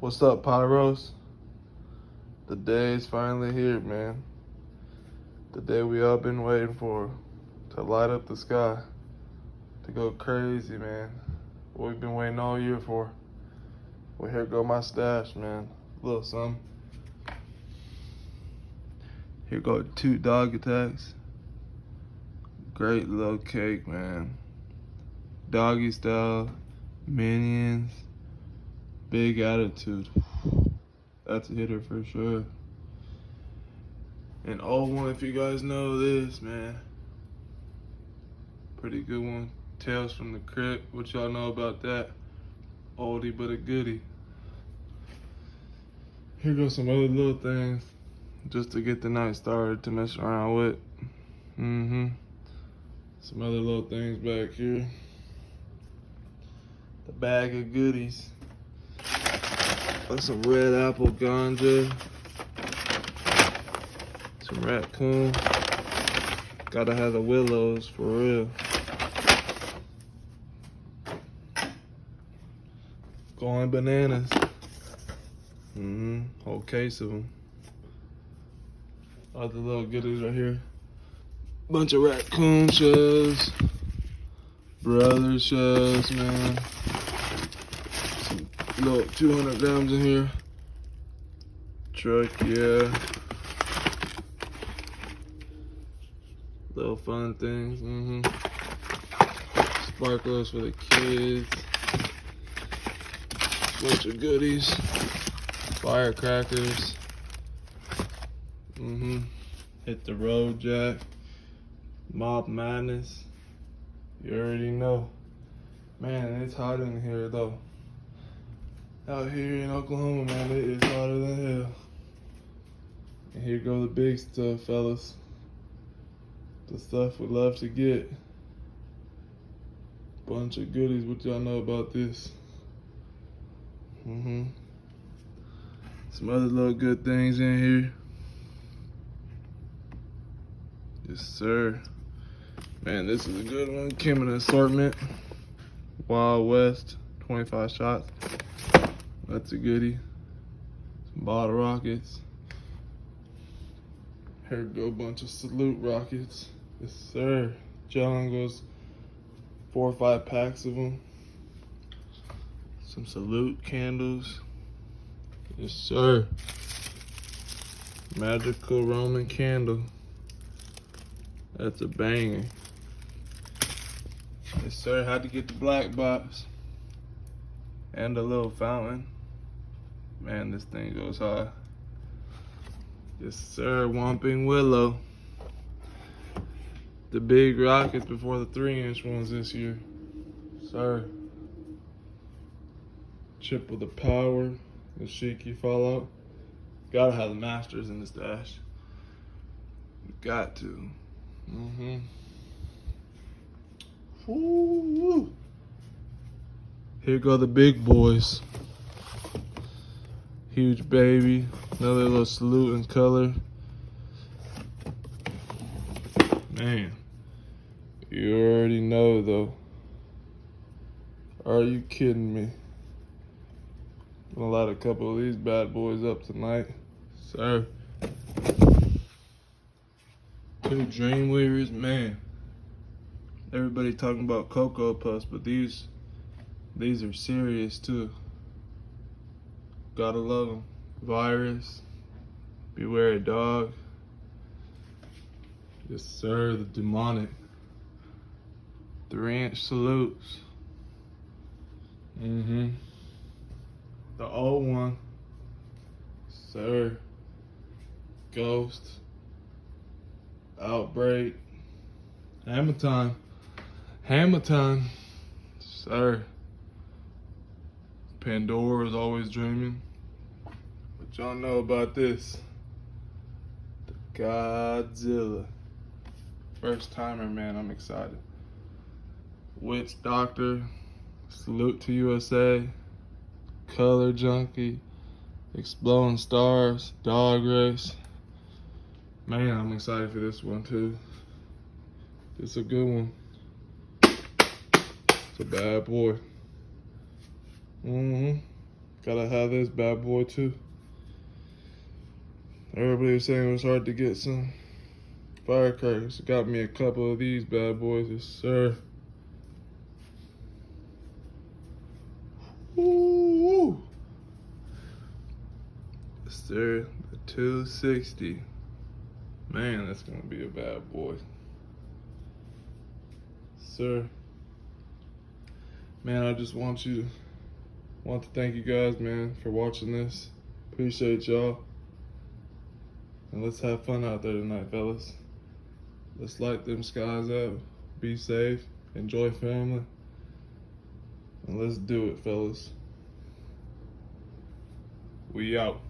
What's up, Pyros? The day is finally here, man. The day we all been waiting for, to light up the sky, to go crazy, man. What we've been waiting all year for. Well, here go my stash, man. A little something. Here go 2 dog attacks. Great little cake, man. Doggy style, minions, big attitude. That's a hitter for sure. And old one, if you guys know this, man. Pretty good one. Tales from the Crypt. What y'all know about that? Oldie but a goodie. Here goes some other little things just to get the night started to mess around with. Some other little things back here. The bag of goodies. Like some red apple ganja. Some raccoon. Gotta have the willows for real. Going bananas. Whole case of them. Other little goodies right here. Bunch of raccoon shells. Brother shells, man. Some little 200 grams in here. Truck, yeah. Little fun things, Sparklers for the kids. Bunch of goodies. Firecrackers. Hit the road, Jack. Mob Madness. You already know. Man, it's hot in here though. Out here in Oklahoma, man, it is hotter than hell. And here go the big stuff, fellas. The stuff we love to get. Bunch of goodies. What y'all know about this? Some other little good things in here. Yes, sir. Man, this is a good one. Came in an assortment. Wild West, 25 shots. That's a goodie. Some bottle rockets. Here go a bunch of salute rockets. Yes, sir. Jungles. 4 or 5 packs of them. Some salute candles. Yes, sir. Magical Roman candle. That's a banger. Yes, sir. Had to get the black box. And a little fountain. Man, this thing goes high. Yes, sir. Whomping Willow. The big rockets before the 3-inch ones this year. Sir. Chip with the power. The Shiki Fallout. Gotta have the masters in the stash. Got to. Ooh. Here go the big boys. Huge baby. Another little salute in color. Man. You already know though. Are you kidding me? Gonna light a couple of these bad boys up tonight. Sir. 2 Dreamweavers, man. Everybody talking about Cocoa Puffs, but these are serious too. Gotta love them. Virus. Beware a dog. Yes, sir. The demonic. 3-inch salutes. The old one. Sir. Ghost. Outbreak. Hammer time. Hammer time. Sir. Pandora is always dreaming. What y'all know about this? The Godzilla. First timer, man. I'm excited. Witch Doctor. Salute to USA. Color Junkie. Exploding Stars. Dog Race. Man, I'm excited for this one too. It's a good one. It's a bad boy. Gotta have this bad boy too. Everybody was saying it was hard to get some firecrackers. Got me a couple of these bad boys, yes sir. Woo! Yes sir, the 260. Man, that's gonna be a bad boy. Sir. Man, I just want to thank you guys, man, for watching this. Appreciate y'all. And let's have fun out there tonight, fellas. Let's light them skies up. Be safe. Enjoy family. And let's do it, fellas. We out.